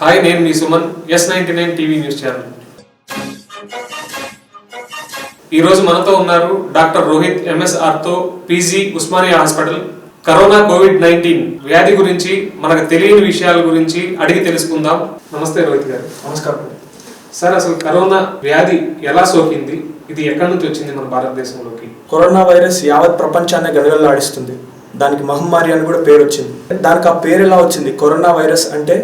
Hi, నేను మీ Suman, S99TVNEWS channel. ఈరోజు మనతో ఉన్నారు డాక్టర్ రోహిత్, ఎంఎస్ఆర్తో, పీజీ, ఉస్మానియా హాస్పిటల్. కరోనా కోవిడ్-19 వ్యాధి గురించి, మనకు తెలియని విషయాల గురించి అడిగి తెలుసుకుందాం. నమస్తే రోహిత్ గారు. నమస్కారం సార్, అసలు కరోనా వ్యాధి ఎలా సోకింది? ఇది ఎక్కడి నుంచి వచ్చింది మన భారతదేశంలోకి? కరోనా వైరస్ యావత్ ప్రపంచాన్ని గడగడలాడిస్తుంది. దానికి మహమ్మారి అని కూడా పేరు వచ్చింది. దానికి ఆ పేరు ఎలా వచ్చింది? కరోనా వైరస్ అంటే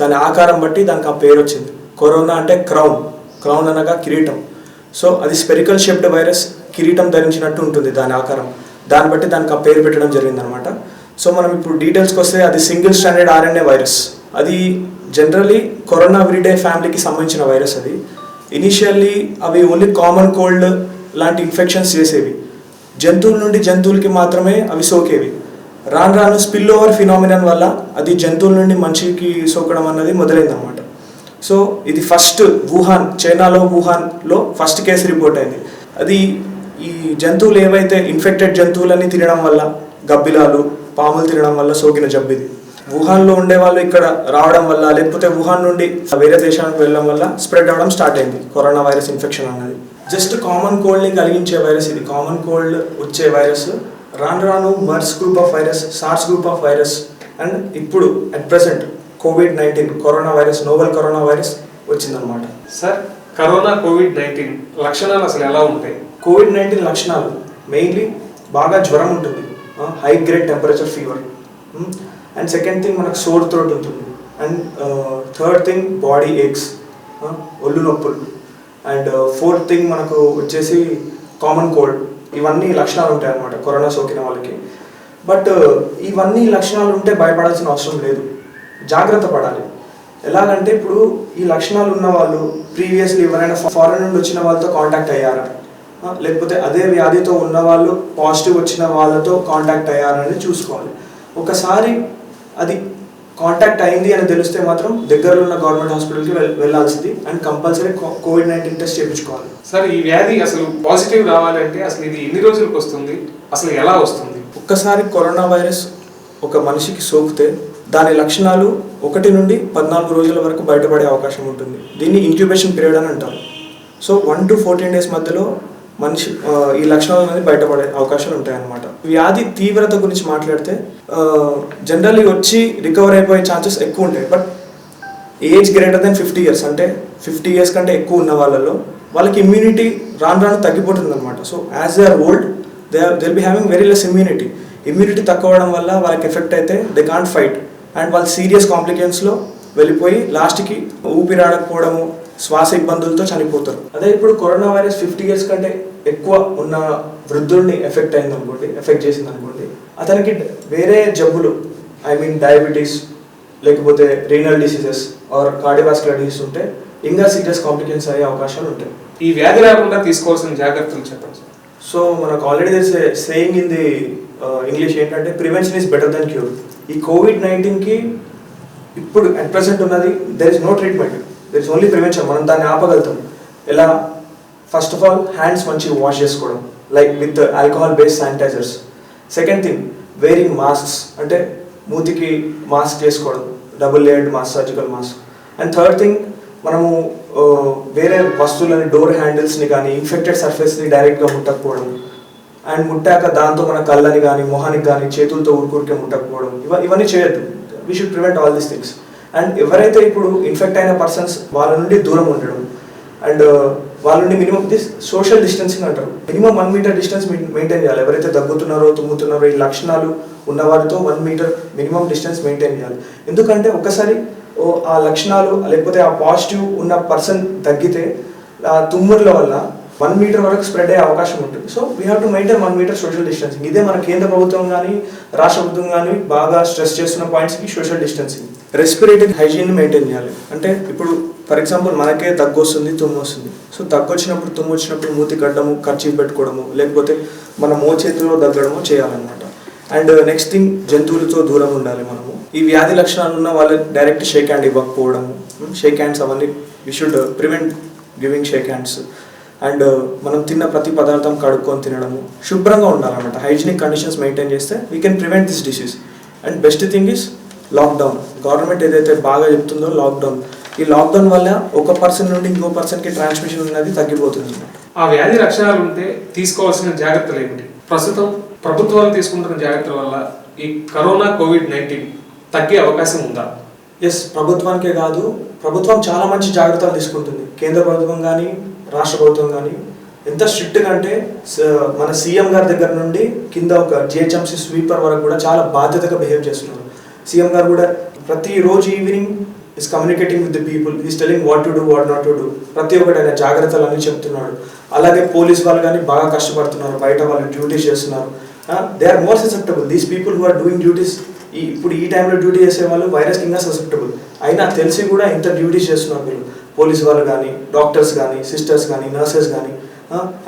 దాని ఆకారం బట్టి దానికి ఆ పేరు వచ్చింది. కరోనా అంటే క్రౌన్ అనగా కిరీటం. సో అది స్పెరికల్ షేప్డ్ వైరస్, కిరీటం ధరించినట్టు ఉంటుంది దాని ఆకారం. దాన్ని బట్టి దానికి ఆ పేరు పెట్టడం జరిగింది అనమాట. సో మనం ఇప్పుడు డీటెయిల్స్కి వస్తే, అది సింగిల్ స్టాండర్డ్ RNA వైరస్. అది జనరలీ కరోనా విరిడే ఫ్యామిలీకి సంబంధించిన వైరస్. అది ఇనిషియల్లీ అవి ఓన్లీ కామన్ కోల్డ్ లాంటి ఇన్ఫెక్షన్స్ చేసేవి. జంతువుల నుండి జంతువులకి మాత్రమే అవి సోకేవి. రాను స్పిల్ ఓవర్ ఫినామినన్ వల్ల అది జంతువుల నుండి మనిషికి సోకడం అన్నది మొదలైందన్నమాట. సో ఇది ఫస్ట్ చైనాలో వుహాన్లో ఫస్ట్ కేసు రిపోర్ట్ అయింది. అది ఈ జంతువులు ఏవైతే ఇన్ఫెక్టెడ్ జంతువులని తినడం వల్ల, గబ్బిలాలు, పాములు తినడం వల్ల సోకిన జబ్బు ఇది. వుహాన్లో ఉండే వాళ్ళు ఇక్కడ రావడం వల్ల, లేకపోతే వుహాన్ నుండి వేరే దేశానికి వెళ్ళడం వల్ల స్ప్రెడ్ అవ్వడం స్టార్ట్ అయింది కరోనా వైరస్ ఇన్ఫెక్షన్ అన్నది. జస్ట్ కామన్ కోల్డ్ని కలిగించే వైరస్ ఇది. కామన్ కోల్డ్ వచ్చే వైరస్ రాను MERS group of virus, SARS group of virus, and ఇప్పుడు అట్ ప్రెసెంట్ కోవిడ్-19 corona virus, novel corona virus వచ్చిందనమాట. సార్, కరోనా కోవిడ్-19 లక్షణాలు అసలు ఎలా ఉంటాయి? కోవిడ్-19 లక్షణాలు మెయిన్లీ బాగా జ్వరం ఉంటుంది, high grade temperature fever, and second thing మనకు సోర్ థ్రోట్ ఉంటుంది, and third thing body X, ఒళ్ళు నొప్పులు, అండ్ ఫోర్త్ థింగ్ మనకు వచ్చేసి కామన్ కోల్డ్. ఇవన్నీ లక్షణాలు ఉంటాయి అన్నమాట కరోనా సోకిన వాళ్ళకి. బట్ ఇవన్నీ లక్షణాలు ఉంటే భయపడాల్సిన అవసరం లేదు, జాగ్రత్త పడాలి. ఎలాగంటే ఇప్పుడు ఈ లక్షణాలు ఉన్న వాళ్ళు ప్రీవియస్లీ ఎవరైనా ఫారెన్ నుండి వచ్చిన వాళ్ళతో కాంటాక్ట్ అయ్యారా, లేకపోతే అదే వ్యాధితో ఉన్న వాళ్ళు పాజిటివ్ వచ్చిన వాళ్ళతో కాంటాక్ట్ అయ్యారని చూసుకోవాలి. ఒకసారి అది కాంటాక్ట్ అయింది అని తెలిస్తే మాత్రం దగ్గరలో ఉన్న గవర్నమెంట్ హాస్పిటల్కి వెళ్ళాల్సింది, అండ్ కంపల్సరీ కోవిడ్-19 టెస్ట్ చేయించుకోవాలి. సార్, ఈ వ్యాధి అసలు పాజిటివ్ రావాలంటే అసలు ఇది ఎన్ని రోజులకు వస్తుంది, అసలు ఎలా వస్తుంది? ఒక్కసారి కరోనా వైరస్ ఒక మనిషికి సోకితే దాని లక్షణాలు 1 నుండి 14 రోజుల వరకు బయటపడే అవకాశం ఉంటుంది. దీన్ని ఇంక్యుబేషన్ పీరియడ్ అని అంటారు. సో 1 to 14 days మధ్యలో మనిషి ఈ లక్షణాలు అనేది బయటపడే అవకాశాలు ఉంటాయన్నమాట. వ్యాధి తీవ్రత గురించి మాట్లాడితే జనరల్లీ వచ్చి రికవర్ అయిపోయే ఛాన్సెస్ ఎక్కువ ఉంటాయి. But age greater than 50 years, అంటే 50 years కంటే ఎక్కువ ఉన్న వాళ్ళకి ఇమ్యూనిటీ రాను తగ్గిపోతుంది అనమాట. So as they are old they will be having very less immunity. Immunity తక్కువ అవడం వల్ల వాళ్ళకి ఎఫెక్ట్ అయితే దే కాంట్ ఫైట్, అండ్ వాళ్ళు సీరియస్ కాంప్లికేషన్స్లో వెళ్ళిపోయి లాస్ట్కి ఊపిరాడకపోవడము, శ్వాస ఇబ్బందులతో చనిపోతారు. అదే ఇప్పుడు కరోనా వైరస్ 50 years కంటే ఎక్కువ ఉన్న వృద్ధుల్ని ఎఫెక్ట్ చేసింది అనుకోండి, అతనికి వేరే జబ్బులు, డయాబెటీస్, లేకపోతే renal diseases or cardiovascular disease ఉంటే ఇంకా సీరియస్ కాంప్లికేషన్స్ అయ్యే అవకాశాలు ఉంటాయి. ఈ వ్యాధి రాకుండా తీసుకోవాల్సిన జాగ్రత్తలు చెప్పండి. సో మనకు ఆల్రెడీ తెలిసే సేయింగ్ ఇన్ ది ఇంగ్లీష్ ఏంటంటే, prevention is better than cure. ఈ కోవిడ్-19కి ఇప్పుడు అట్ ప్రెసెంట్ ఉన్నది, there is no treatment, there is only prevention. మనం దాన్ని ఆపగలుగుతాం. ఎలా? ఫస్ట్ ఆఫ్ ఆల్ హ్యాండ్స్ మంచిగా వాష్ చేసుకోవడం, like with alcohol based sanitizers. Second thing wearing masks, అంటే మూతికి మాస్క్ చేసుకోవడం, double layered mask, surgical mask. And third thing, మనము వేరే వస్తువులని, డోర్ హ్యాండిల్స్ని కానీ ఇన్ఫెక్టెడ్ సర్ఫేస్ని డైరెక్ట్గా ముట్టకపోవడం, అండ్ ముట్టాక దాంతో మన కళ్ళని కానీ, మొహానికి కానీ చేతులతో ఊరికే ముట్టకపోవడం, ఇవన్నీ చేయొద్దు. We should prevent all these things. And ఎవరైతే ఇప్పుడు ఇన్ఫెక్ట్ అయిన పర్సన్స్ వాళ్ళ నుండి దూరం ఉండడం, అండ్ వాళ్ళ నుండి మినిమం సోషల్ డిస్టెన్సింగ్ అంటారు, మినిమం 1 meter డిస్టెన్స్ మెయింటైన్ చేయాలి. ఎవరైతే దగ్గుతున్నారో, తుమ్ముతున్నారో, ఈ లక్షణాలు ఉన్న వారితో 1 meter మినిమం డిస్టెన్స్ మెయింటైన్ చేయాలి. ఎందుకంటే ఒకసారి ఆ లక్షణాలు లేకపోతే ఆ పాజిటివ్ ఉన్న పర్సన్ తగ్గితే ఆ తుమ్ముల వల్ల 1 meter వరకు స్ప్రెడ్ అయ్యే అవకాశం ఉంటుంది. So we have to maintain 1 meter social distancing. ఇదే మన కేంద్ర ప్రభుత్వం కానీ రాష్ట్ర ప్రభుత్వం కానీ బాగా స్ట్రెస్ చేస్తున్న పాయింట్స్కి social distancing. Respiratory hygiene maintain చేయాలి. అంటే ఇప్పుడు ఫర్ ఎగ్జాంపుల్ మనకే దగ్గు వస్తుంది, తుమ్ము వస్తుంది. సో దగ్గు వచ్చినప్పుడు, తుమ్ము వచ్చినప్పుడు మూతి కట్టడము, కర్చీఫ్ పెట్టుకోవడము, లేకపోతే మన చేతిలో దగ్గడము చేయాలన్నమాట. అండ్ నెక్స్ట్ థింగ్, జంతువులతో దూరం ఉండాలి మనము. ఈ వ్యాధి లక్షణాలు ఉన్న వాళ్ళు డైరెక్ట్ షేక్ హ్యాండ్ ఇవ్వకపోవడము, షేక్ హ్యాండ్స్ అవన్నీ we should prevent giving shake hands. And మనం తిన్న ప్రతి పదార్థం కడుక్కొని తినడము, శుభ్రంగా ఉండాలన్నమాట. హైజీనిక్ కండిషన్స్ మెయింటైన్ చేస్తే we can prevent this disease. And best thing is lockdown government ఏదైతే బాగా చెప్తుందో ఈ లాక్డౌన్ వల్ల ఒక పర్సన్ నుండి ఇంకో పర్సన్కి ట్రాన్స్మిషన్ అనేది తగ్గిపోతుంది. ఆ వ్యాధి లక్షణాలు ఉంటే తీసుకోవాల్సిన జాగ్రత్తలు ఏమిటి? ప్రస్తుతం ప్రభుత్వాలు తీసుకుంటున్న జాగ్రత్తల వల్ల ఈ కరోనా కోవిడ్-19 తగ్గే అవకాశం ఉందా? ఎస్, ప్రభుత్వానికే కాదు, ప్రభుత్వం చాలా మంచి జాగ్రత్తలు తీసుకుంటుంది. కేంద్ర ప్రభుత్వం కానీ రాష్ట్ర ప్రభుత్వం కానీ ఎంత స్ట్రిక్ట్గా అంటే మన సీఎం గారి దగ్గర నుండి కింద ఒక జిహెచ్ఎంసీ స్వీపర్ వరకు కూడా చాలా బాధ్యతగా బిహేవ్ చేస్తున్నారు. సీఎం గారు కూడా ప్రతిరోజు evening is communicating with the people, is telling what to do, what not to do, ప్రతి ఒక్కటి ఆయన జాగ్రత్తలు అన్నీ చెప్తున్నాడు. అలాగే పోలీస్ వాళ్ళు కానీ బాగా కష్టపడుతున్నారు, బయట వాళ్ళు డ్యూటీస్ చేస్తున్నారు. They are more susceptible, these people who are doing duties. ఇప్పుడు ఈ టైంలో డ్యూటీ చేసే వాళ్ళు వైరస్ కింద ససెప్టబుల్ అయినా తెలిసి కూడా ఇంత డ్యూటీస్ చేస్తున్నారు వీళ్ళు. పోలీస్ వాళ్ళు కానీ, డాక్టర్స్ కానీ, సిస్టర్స్ కానీ, నర్సెస్ కానీ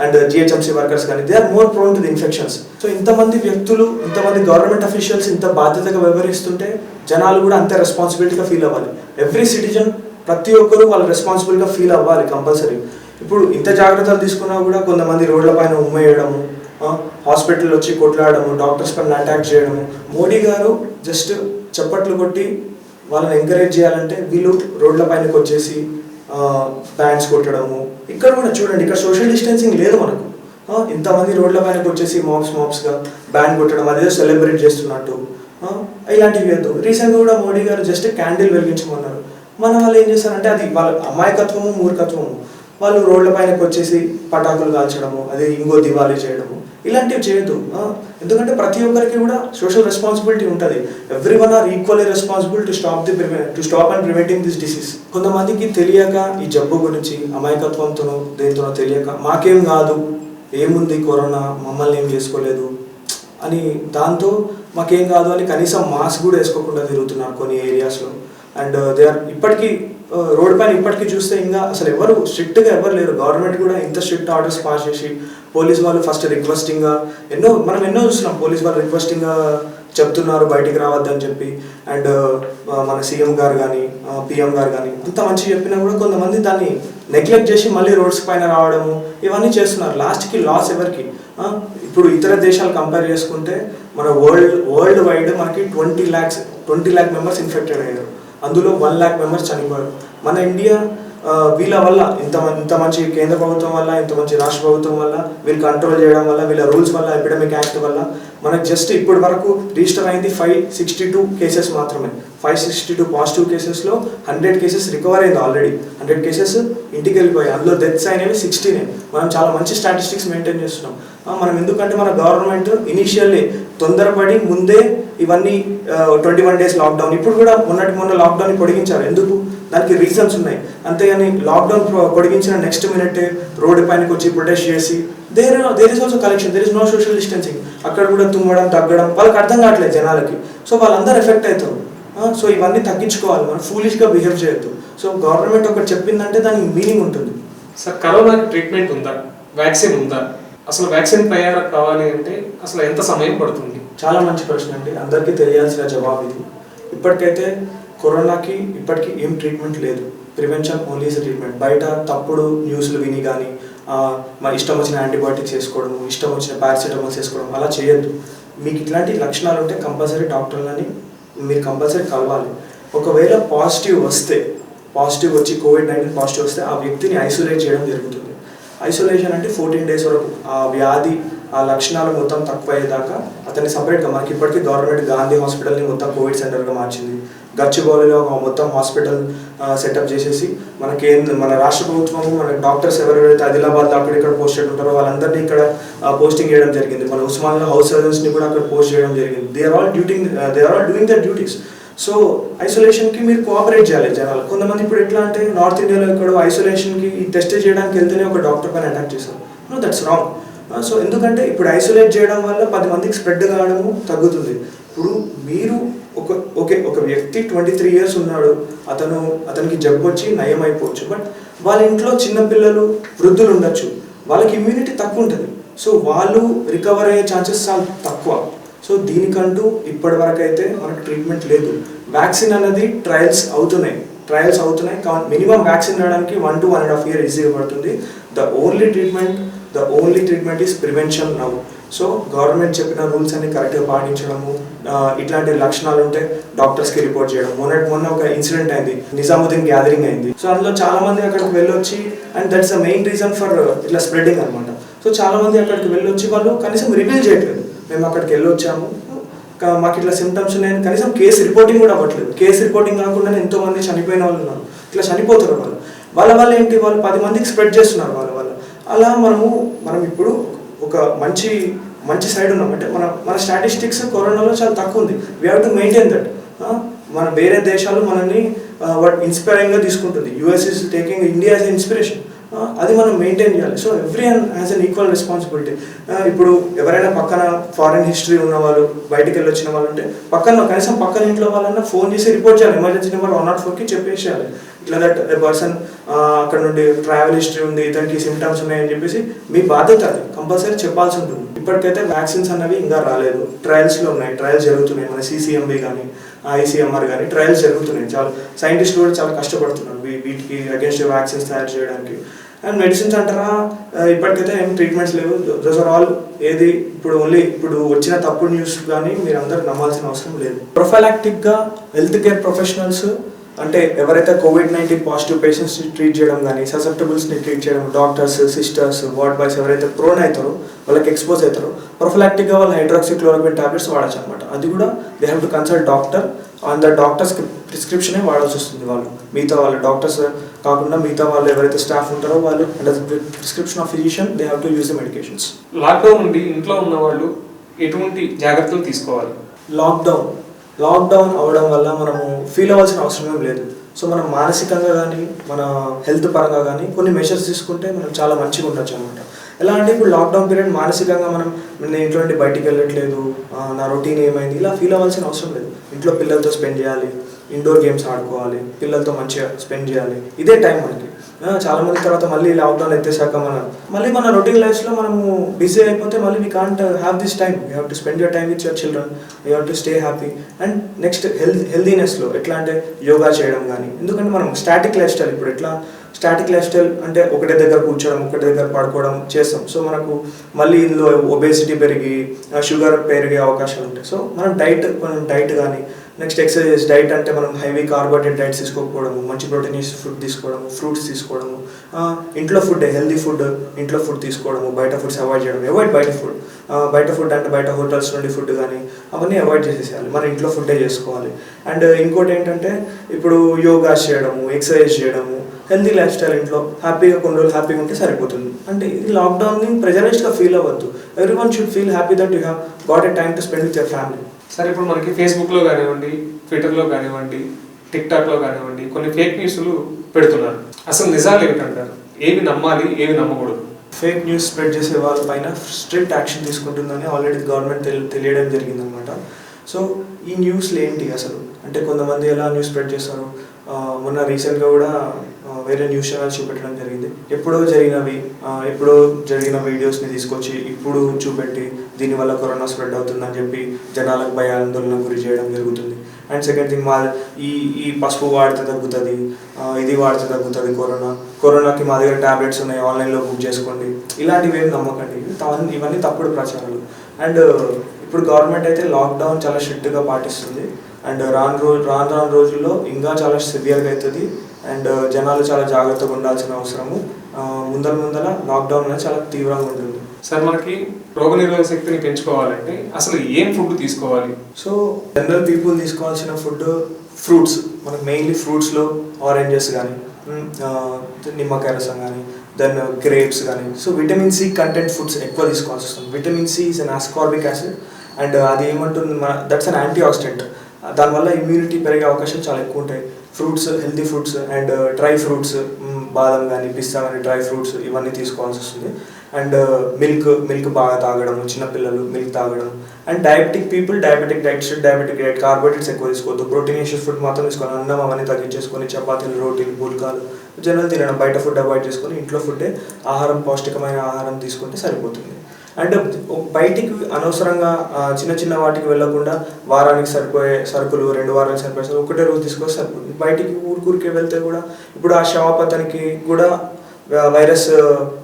అండ్ జిహెచ్ఎంసీ వర్కర్స్ కానీ, they are more prone to the infections. So ఇంతమంది వ్యక్తులు, ఇంతమంది గవర్నమెంట్ అఫీషియల్స్ ఇంత బాధ్యతగా వ్యవహరిస్తుంటే జనాలు కూడా అంతే రెస్పాన్సిబిలిటీగా ఫీల్ అవ్వాలి. ఎవ్రీ సిటిజన్, ప్రతి ఒక్కరు వాళ్ళు రెస్పాన్సిబుల్గా ఫీల్ అవ్వాలి కంపల్సరీ. ఇప్పుడు ఇంత జాగ్రత్తలు తీసుకున్నా కూడా కొంతమంది రోడ్ల పైన ఉమ్మేయడము, హాస్పిటల్ వచ్చి కొట్లాడము, డాక్టర్స్ పైన అటాక్ చేయడము. మోడీ గారు జస్ట్ చప్పట్లు కొట్టి వాళ్ళని ఎంకరేజ్ చేయాలంటే వీళ్ళు రోడ్ల పైనకి వచ్చేసి బ్యాండ్స్ కొట్టడము. ఇక్కడ కూడా చూడండి, ఇక్కడ సోషల్ డిస్టెన్సింగ్ లేదు మనకు. ఇంతమంది రోడ్ల పైనకి వచ్చేసి మాప్స్గా బ్యాండ్ కొట్టడం, అదేదో సెలబ్రేట్ చేస్తున్నట్టు ఇలాంటివి లేదు. రీసెంట్గా కూడా మోడీ గారు జస్ట్ క్యాండిల్ వెలిగించమన్నారు. మన వాళ్ళు ఏం చేస్తారంటే అది వాళ్ళ అమాయకత్వము, మూర్ఖత్వము. వాళ్ళు రోడ్ల పైనకి వచ్చేసి పటాకులు కాల్చడము, అదే ఇంకో దివాళీ చేయడము, ఇలాంటివి చేయొద్దు. ఎందుకంటే ప్రతి ఒక్కరికి కూడా సోషల్ రెస్పాన్సిబిలిటీ ఉంటుంది. Everyone are equally responsible to stop and preventing this disease. కొంతమందికి తెలియక ఈ జబ్బు గురించి అమాయకత్వంతోనో దేనితోనో తెలియక మాకేం కాదు, ఏముంది కరోనా, మమ్మల్ని ఏం చేసుకోలేదు అని, దాంతో మాకేం కాదు అని కనీసం మాస్క్ కూడా వేసుకోకుండా తిరుగుతున్నారు కొన్ని ఏరియాస్లో. అండ్ దే ఆర్ ఇప్పటికీ రోడ్ పైన ఇప్పటికీ చూస్తే ఇంకా అసలు ఎవరు స్ట్రిక్ట్గా ఎవరు లేరు. గవర్నమెంట్ కూడా ఇంత స్ట్రిక్ట్ ఆర్డర్స్ పాస్ చేసి పోలీస్ వాళ్ళు ఫస్ట్ రిక్వెస్టింగ్గా మనం ఎన్నో చూస్తున్నాం. పోలీస్ వాళ్ళు రిక్వెస్టింగ్గా చెప్తున్నారు బయటికి రావద్దని చెప్పి. అండ్ మన సీఎం గారు కానీ పిఎం గారు కానీ అంత మంచిగా చెప్పినా కూడా కొంతమంది దాన్ని నెగ్లెక్ట్ చేసి మళ్ళీ రోడ్స్ పైన రావడము ఇవన్నీ చేస్తున్నారు. లాస్ట్కి లాస్ ఎవరికి? ఇప్పుడు ఇతర దేశాలు కంపేర్ చేసుకుంటే మన వరల్డ్ వైడ్ మనకి 20 lakh మెంబర్స్ ఇన్ఫెక్టెడ్ అయ్యారు. అందులో 1 lakh మెంబర్స్ చనిపోయారు. మన ఇండియా వీళ్ళ వల్ల ఇంత మంచి కేంద్ర ప్రభుత్వం వల్ల, ఇంత మంచి రాష్ట్ర ప్రభుత్వం వల్ల, వీళ్ళు కంట్రోల్ చేయడం వల్ల, వీళ్ళ రూల్స్ వల్ల, ఎపిడమిక్ యాక్ట్ వల్ల మనకు జస్ట్ ఇప్పటి వరకు రిజిస్టర్ అయింది 562 కేసెస్ మాత్రమే. 562 పాజిటివ్ కేసెస్లో 100 కేసెస్ రికవర్ అయింది. ఆల్రెడీ 100 కేసెస్ ఇంటికి వెళ్ళిపోయాయి. అందులో డెత్స్ అయినవి 16. మనం చాలా మంచి స్టాటిస్టిక్స్ మెయింటైన్ చేస్తున్నాం. మనం ఎందుకంటే మన గవర్నమెంట్ ఇనీషియల్లీ తొందరపడి ముందే ఇవన్నీ 21 days లాక్డౌన్, ఇప్పుడు కూడా మొన్న లాక్డౌన్ పొడిగించారు. ఎందుకు? దానికి రీజన్స్ ఉన్నాయి. అంతేగాని లాక్డౌన్ పొడిగించిన నెక్స్ట్ మినిట్ రోడ్డు పైనకి వచ్చి ప్రొటెస్ట్ చేసి there is also collection, there is no social distancing. అక్కడ కూడా తుమ్మడం, తగ్గడం వాళ్ళకి అర్థం కావట్లేదు జనాలకి. సో వాళ్ళందరూ ఎఫెక్ట్ అవుతారు. సో ఇవన్నీ తగ్గించుకోవాలి, మనం ఫూలిష్గా బిహేవ్ చేయొద్దు. సో గవర్నమెంట్ ఒకటి చెప్పిందంటే దానికి మీనింగ్ ఉంటుంది. సార్, కరోనాకి ట్రీట్మెంట్ ఉందా? వ్యాక్సిన్ ఉందా? అసలు వ్యాక్సిన్ తయారు కావాలి అంటే అసలు ఎంత సమయం పడుతుంది? చాలా మంచి ప్రశ్న అండి, అందరికీ తెలియాల్సిన జవాబు ఇది. ఇప్పటికైతే కరోనాకి ఇప్పటికీ ఏం ట్రీట్మెంట్ లేదు. Prevention only is treatment. బయట తప్పుడు న్యూస్లు విని కానీ మరి ఇష్టం వచ్చిన యాంటీబయాటిక్స్ వేసుకోవడము, ఇష్టం వచ్చిన పారాసిటమాల్స్ వేసుకోవడం అలా చేయొద్దు. మీకు ఇట్లాంటి లక్షణాలు ఉంటే కంపల్సరీ డాక్టర్లని మీరు కంపల్సరీ కలవాలి. ఒకవేళ పాజిటివ్ వచ్చి కోవిడ్-19 పాజిటివ్ వస్తే ఆ వ్యక్తిని ఐసోలేట్ చేయడం జరుగుతుంది. ఐసోలేషన్ అంటే 14 days వరకు ఆ వ్యాధి ఆ లక్షణాలు మొత్తం తక్కువ అయ్యేదాకా అతన్ని సపరేట్గా, మనకి ఇప్పటికీ గవర్నమెంట్ గాంధీ హాస్పిటల్ని మొత్తం కోవిడ్ సెంటర్గా మార్చింది. గచ్చిబౌలిలో మొత్తం హాస్పిటల్ సెటప్ చేసేసి మన రాష్ట్ర ప్రభుత్వము, మన డాక్టర్స్ ఎవరైతే ఆదిలాబాద్లో అక్కడిక్కడ పోస్టెడ్ ఉంటారో వాళ్ళందరినీ ఇక్కడ పోస్టింగ్ చేయడం జరిగింది. మన ఉస్మానియా హౌస్ సర్జన్స్ని కూడా అక్కడ పోస్ట్ చేయడం జరిగింది. They are all doing their duties. So ఐసోలేషన్కి మీరు కోఆపరేట్ చేయాలి జనాలు. కొంతమంది ఇప్పుడు ఎట్లా అంటే నార్త్ ఇండియాలో ఇక్కడ ఐసోలేషన్కి ఈ టెస్ట్ చేయడానికి వెళ్తేనే ఒక డాక్టర్ పైన అటాక్ చేశారు. No, that's wrong. సో ఎందుకంటే ఇప్పుడు ఐసోలేట్ చేయడం వల్ల 10 మందికి స్ప్రెడ్ కావడము తగ్గుతుంది. ఇప్పుడు మీరు ఒక వ్యక్తి 23 years ఉన్నాడు, అతనికి జబ్బు వచ్చి నయం అయిపోవచ్చు. బట్ వాళ్ళ ఇంట్లో చిన్నపిల్లలు, వృద్ధులు ఉండొచ్చు, వాళ్ళకి ఇమ్యూనిటీ తక్కువ ఉంటుంది. సో వాళ్ళు రికవర్ అయ్యే ఛాన్సెస్ చాలా తక్కువ. సో దీనికంటూ ఇప్పటి వరకు అయితే మనకు ట్రీట్మెంట్ లేదు. వ్యాక్సిన్ అనేది ట్రయల్స్ అవుతున్నాయి. మినిమం వ్యాక్సిన్ రావడానికి 1 to 1.5 years ఈజీగా పడుతుంది. The only treatment is prevention now. So government చెప్పిన రూల్స్ అన్ని కరెక్ట్గా పాటించడము, ఇట్లాంటి లక్షణాలు ఉంటే డాక్టర్స్కి రిపోర్ట్ చేయడం. మొన్న ఒక ఇన్సిడెంట్ అయింది, నిజాముద్దీన్ గ్యాదరింగ్ అయింది. సో అందులో చాలా మంది అక్కడికి వెళ్ళొచ్చి, and that's the main reason for ఇట్లా స్ప్రెడింగ్ అనమాట. సో చాలా మంది అక్కడికి వెళ్ళొచ్చి వాళ్ళు కనీసం రివీల్ చేయట్లేదు, మేము అక్కడికి వెళ్ళొచ్చాము, మాకు ఇట్లా సిమ్టమ్స్ ఉన్నాయని కనీసం కేసు రిపోర్టింగ్ కూడా అవ్వట్లేదు. కేసు రిపోర్టింగ్ కాకుండానే ఎంతో మంది చనిపోయిన వాళ్ళు ఉన్నారు. ఇట్లా చనిపోతారు వాళ్ళ వల్ల ఏంటి, వాళ్ళు 10 మందికి స్ప్రెడ్ చేస్తున్నారు వాళ్ళ. అలా మనం ఇప్పుడు ఒక మంచి సైడ్ ఉన్నాం. అంటే మన స్టాటిస్టిక్స్ కరోనాలో చాలా తక్కువ ఉంది. We have to maintain that. మన వేరే దేశాలు మనల్ని ఇన్స్పైరింగ్గా తీసుకుంటుంది. US is taking India as a inspiration. అది మనం మెయింటైన్ చేయాలి. So every one has an equal responsibility. ఇప్పుడు ఎవరైనా పక్కన ఫారిన్ హిస్టరీ ఉన్న వాళ్ళు, బయటికి వెళ్ళి వచ్చిన వాళ్ళు ఉంటే కనీసం పక్కన ఇంట్లో వాళ్ళన్నా ఫోన్ చేసి రిపోర్ట్ చేయాలి. ఎమర్జెన్సీ నెంబర్ 104కి చెప్పేసేయాలి. ఇట్లా దట్ పర్సన్ అక్కడ నుండి ట్రావెల్ హిస్టరీ ఉంది, ఇతనికి సిమ్టమ్స్ ఉన్నాయని చెప్పేసి మీ బాధ్యత అది కంపల్సరీ చెప్పాల్సి ఉంటుంది. ఇప్పటికైతే వ్యాక్సిన్స్ అన్నవి ఇంకా రాలేదు, ట్రయల్స్లో ఉన్నాయి, ట్రయల్స్ జరుగుతున్నాయి. మన CCMB కానీ ICMR కానీ ట్రయల్స్ జరుగుతున్నాయి. చాలా సైంటిస్టులు కూడా చాలా కష్టపడుతున్నారు వీటికి అగేన్స్ట్ వ్యాక్సిన్స్ తయారు చేయడానికి. అండ్ మెడిసిన్స్ అంటారా, ఇప్పటికైతే ఏం ట్రీట్మెంట్స్ లేవు. దోస్ ఆర్ ఆల్ ఏది ఇప్పుడు వచ్చిన తప్పుడు న్యూస్ కానీ మీరు అందరూ నమ్మాల్సిన అవసరం లేదు. ప్రొఫైలాక్టిక్గా హెల్త్ కేర్ ప్రొఫెషనల్స్ అంటే ఎవరైతే COVID-19 పాజిటివ్ పేషెంట్స్ని ట్రీట్ చేయడం కానీ, ససెప్టబుల్స్ని ట్రీట్ చేయడం, డాక్టర్స్, సిస్టర్స్, వార్డ్ బాయ్స్ ఎవరైతే ప్రోన్ అవుతారో, వాళ్ళకి ఎక్స్పోజ్ అవుతారో, ప్రొఫైలాక్టిక్గా వాళ్ళు హైడ్రాక్సిక్లోరోక్విన్ టాబ్లెట్స్ వాడచ్చు అనమాట. అది కూడా they have to consult doctor. On the doctor's ప్రిస్క్రిప్షనే వాడాల్సి వస్తుంది. మిగతా వాళ్ళు డాక్టర్స్ కాకుండా మిగతా వాళ్ళు ఎవరైతే స్టాఫ్ ఉంటారో వాళ్ళు under prescription of physician they have to use the medications. Lockdown నుండి ఇంట్లో ఉన్న వాళ్ళు ఎటువంటి జాగ్రత్తలు తీసుకోవాలి? లాక్డౌన్ అవ్వడం వల్ల మనము ఫీల్ అవ్వాల్సిన అవసరం ఏం లేదు. సో మనం మానసికంగా కానీ మన హెల్త్ పరంగా కానీ కొన్ని మెషర్స్ తీసుకుంటే మనం చాలా మంచిగా ఉండొచ్చు అనమాట. ఎలా అంటే ఇప్పుడు లాక్డౌన్ పీరియడ్ మానసికంగా నేను ఇంట్లో నుండి బయటికి వెళ్ళట్లేదు, నా రొటీన్ ఏమైంది, ఇలా ఫీల్ అవ్వాల్సిన అవసరం లేదు. ఇంట్లో పిల్లలతో స్పెండ్ చేయాలి, ఇండోర్ గేమ్స్ ఆడుకోవాలి, పిల్లలతో మంచిగా స్పెండ్ చేయాలి. ఇదే టైం మనకి. చాలా మంది తర్వాత మళ్ళీ లాక్డౌన్ ఎత్తేసాక మన రొటీన్ లైఫ్లో మనము బిజీ అయిపోతే మళ్ళీ we can't have this time. You have to spend your time with your children, you have to stay happy. And next హెల్దీనెస్లో ఎట్లా అంటే యోగా చేయడం కానీ, ఎందుకంటే మనం స్టాటిక్ లైఫ్ స్టైల్ ఇప్పుడు ఎట్లా స్టాటిక్ లైఫ్ స్టైల్ అంటే ఒకటే దగ్గర కూర్చోవడం, ఒకటే దగ్గర పడుకోవడం చేస్తాం. సో మనకు మళ్ళీ ఇందులో ఒబేసిటీ పెరిగి షుగర్ పెరిగే అవకాశాలు ఉంటాయి. సో మనం డైట్ కానీ, నెక్స్ట్ ఎక్సర్సైజ్. డైట్ అంటే మనం హెవీ కార్బోహైడ్రేట్ డైట్స్ తీసుకోకపోవడము, మంచి ప్రోటీనియస్ ఫుడ్ తీసుకోవడము, ఫ్రూట్స్ తీసుకోవడము, ఇంట్లో ఫుడ్ హెల్దీ ఫుడ్ ఇంట్లో ఫుడ్ తీసుకోవడము, బయట ఫుడ్స్ అవాయిడ్ చేయడం. బయట ఫుడ్ అంటే బయట హోటల్స్ నుండి ఫుడ్ కానీ అవన్నీ అవాయిడ్ చేసేసేయాలి, మన ఇంట్లో ఫుడ్డే చేసుకోవాలి. అండ్ ఇంకోటి ఏంటంటే ఇప్పుడు యోగా చేయడము, ఎక్సర్సైజ్ చేయడము, హెల్దీ లైఫ్ స్టైల్, ఇంట్లో హ్యాపీగా కొన్ని రోజులు హ్యాపీగా ఉంటే సరిపోతుంది. అంటే ఇది లాక్డౌన్ని ప్రెజరైజ్డ్గా ఫీల్ అవ్వద్దు. Everyone should feel happy that you have got a time to spend with your family. సరే, ఇప్పుడు మనకి ఫేస్బుక్లో కానివ్వండి, ట్విట్టర్లో కానివ్వండి, టిక్టాక్లో కానివ్వండి కొన్ని ఫేక్ న్యూస్లు పెడుతున్నారు. అసలు నిజాలు ఏమిటంటారు? ఏవి నమ్మాలి, ఏవి నమ్మకూడదు? ఫేక్ న్యూస్ స్ప్రెడ్ చేసే వాళ్ళపైన స్ట్రిక్ట్ యాక్షన్ తీసుకుంటుందని ఆల్రెడీ గవర్నమెంట్ తెలియడం జరిగిందనమాట. సో ఈ న్యూస్లు ఏంటి అసలు అంటే కొంతమంది ఎలా న్యూస్ స్ప్రెడ్ చేస్తారు. మొన్న రీసెంట్గా కూడా వేరే న్యూస్ ఛానల్స్ చూపెట్టడం జరిగింది. ఎప్పుడో జరిగిన వీడియోస్ని తీసుకొచ్చి ఇప్పుడు చూపెట్టి దీనివల్ల కరోనా స్ప్రెడ్ అవుతుందని చెప్పి జనాలకు భయాందోళన గురి చేయడం జరుగుతుంది. అండ్ సెకండ్ థింగ్, ఈ పసుపు వాడితే తగ్గుతుంది, ఇది వాడితే తగ్గుతుంది కరోనాకి మా దగ్గర ట్యాబ్లెట్స్ ఉన్నాయి, ఆన్లైన్లో బుక్ చేసుకోండి, ఇలాంటివి ఏమి నమ్మకండి. ఇవన్నీ తప్పుడు ప్రచారాలు. అండ్ ఇప్పుడు గవర్నమెంట్ అయితే లాక్డౌన్ చాలా స్ట్రిక్ట్గా పాటిస్తుంది. అండ్ రాను రోజుల్లో ఇంకా చాలా సివియర్గా అవుతుంది. అండ్ జనాలు చాలా జాగ్రత్తగా ఉండాల్సిన అవసరము. ముందర లాక్డౌన్ అనేది చాలా తీవ్రంగా ఉంటుంది. సార్, మనకి రోగనిరోధక శక్తిని పెంచుకోవాలంటే అసలు ఏం ఫుడ్ తీసుకోవాలి? సో జనరల్ పీపుల్ తీసుకోవాల్సిన ఫుడ్ ఫ్రూట్స్. మనకు మెయిన్లీ ఫ్రూట్స్లో ఆరెంజెస్ కానీ, నిమ్మకాయ రసం కానీ, దెన్ గ్రేప్స్ కానీ. So vitamin C content foods ఎక్కువ తీసుకోవాల్సి వస్తుంది. Vitamin C is an ascorbic acid and అది ఏమంటుంది దట్స్ అన్ యాంటీ ఆక్సిడెంట్. దానివల్ల ఇమ్యూనిటీ పెరిగే అవకాశాలు చాలా ఎక్కువ ఉంటాయి. Fruits, healthy fruits and dry fruits, బాదం కానీ, పిస్తా కానీ, డ్రై ఫ్రూట్స్ ఇవన్నీ తీసుకోవాల్సి వస్తుంది. అండ్ మిల్క్ బాగా తాగడం, చిన్నపిల్లలు మిల్క్ తాగడం. అండ్ డయాబెటిక్ డైట్, కార్బోహైడ్రేట్స్ ఎక్కువ తీసుకోవద్దు. ప్రోటీనియస్ ఫుడ్ మాత్రం తీసుకోవాలి. అన్నం అవన్నీ తగ్గించేసుకొని చపాతీలు, రోటీలు, పుల్కాలు జనరల్ తినడం, బయట ఫుడ్ అవాయిడ్ చేసుకొని ఇంట్లో ఫుడ్డే పౌష్టికమైన ఆహారం తీసుకుంటే సరిపోతుంది. అండ్ బయటికి అనవసరంగా చిన్న వాటికి వెళ్ళకుండా వారానికి సరిపోయే సరుకులు, 2 వారాలకు సరిపోయే సరుకులు ఒకటే రోజు తీసుకొస్తే సరిపోతుంది. బయటికి ఊరికే వెళ్తే కూడా ఇప్పుడు ఆ షాప్ అతనికి కూడా వైరస్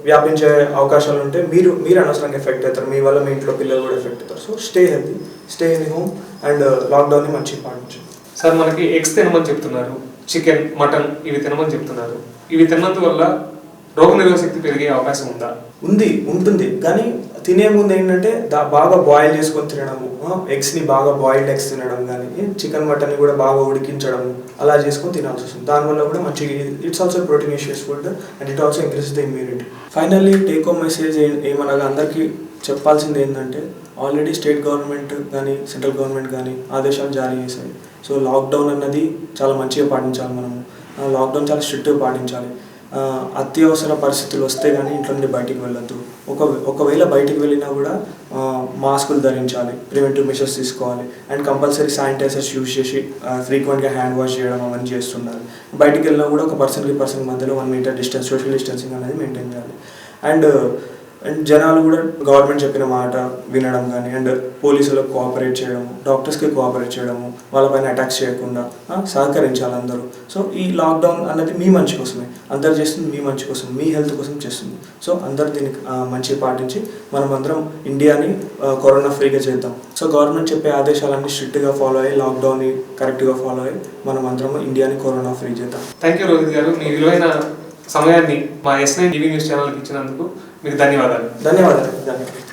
వ్యాపించే అవకాశాలు ఉంటే మీరు అనవసరంగా ఎఫెక్ట్ అవుతారు, మీ వల్ల మీ ఇంట్లో పిల్లలు కూడా ఎఫెక్ట్ అవుతారు. So stay healthy, stay in home and లాక్డౌన్ని మంచిగా పాటించండి. సార్ మనకి ఎగ్స్ తినమని చెప్తున్నారు, చికెన్, మటన్ ఇవి తినమని చెప్తున్నారు. ఇవి తిన్నందువల్ల రోగనిరోధక శక్తి పెరిగే అవకాశం ఉందా? ఉంటుంది, కానీ తినే ముందు ఏంటంటే బాగా బాయిల్ చేసుకొని తినడము, ఎగ్స్ని బాగా బాయిల్డ్ ఎగ్స్ తినడం, కానీ చికెన్ మటన్ని కూడా బాగా ఉడికించడము అలా చేసుకొని తినాల్సి వస్తుంది. దానివల్ల కూడా మంచిగా it's also proteinaceous food and it also increase the immunity. Finally take home message ఏమనగా అందరికీ చెప్పాల్సింది ఏంటంటే, ఆల్రెడీ స్టేట్ గవర్నమెంట్ కానీ సెంట్రల్ గవర్నమెంట్ కానీ ఆదేశాలు జారీ చేశాయి. సో లాక్డౌన్ అన్నది చాలా మంచిగా పాటించాలి. మనము లాక్డౌన్ చాలా స్ట్రిక్ట్గా పాటించాలి. అత్యవసర పరిస్థితులు వస్తే కానీ ఇంట్లో నుండి బయటికి వెళ్ళొద్దు. ఒకవేళ బయటికి వెళ్ళినా కూడా మాస్కులు ధరించాలి, ప్రివెంటివ్ మెషర్స్ తీసుకోవాలి అండ్ కంపల్సరీ శానిటైజర్స్ యూజ్ చేసి ఫ్రీక్వెంట్గా హ్యాండ్ వాష్ చేయడం అవన్నీ చేస్తున్నారు. బయటికి వెళ్ళినా కూడా ఒక పర్సన్కి పర్సన్ మధ్యలో 1 మీటర్ డిస్టెన్స్, సోషల్ డిస్టెన్సింగ్ అనేది మెయింటైన్ చేయాలి. అండ్ జనాలు కూడా గవర్నమెంట్ చెప్పిన మాట వినడం కానీ అండ్ పోలీసులకు కోఆపరేట్ చేయడము, డాక్టర్స్కి కోఆపరేట్ చేయడము, వాళ్ళపైన అటాక్స్ చేయకుండా సహకరించాలి అందరూ. సో ఈ లాక్డౌన్ అన్నది మీ మంచి కోసమే, అందరు చేస్తుంది మీ మంచి కోసం, మీ హెల్త్ కోసం చేస్తుంది. సో అందరు దీనికి మంచిగా పాటించి మనం అందరం ఇండియాని కరోనా ఫ్రీగా చేద్దాం. సో గవర్నమెంట్ చెప్పే ఆదేశాలన్నీ స్ట్రిక్ట్గా ఫాలో అయ్యి, లాక్డౌన్ని కరెక్ట్గా ఫాలో అయ్యి మనం అందరం ఇండియాని కరోనా ఫ్రీ చేద్దాం. థ్యాంక్ యూ రోహిత్ గారు, మీ విలువైన సమయాన్ని మా S9 TV న్యూస్ ఛానల్కి ఇచ్చినందుకు మీకు ధన్యవాదాలు.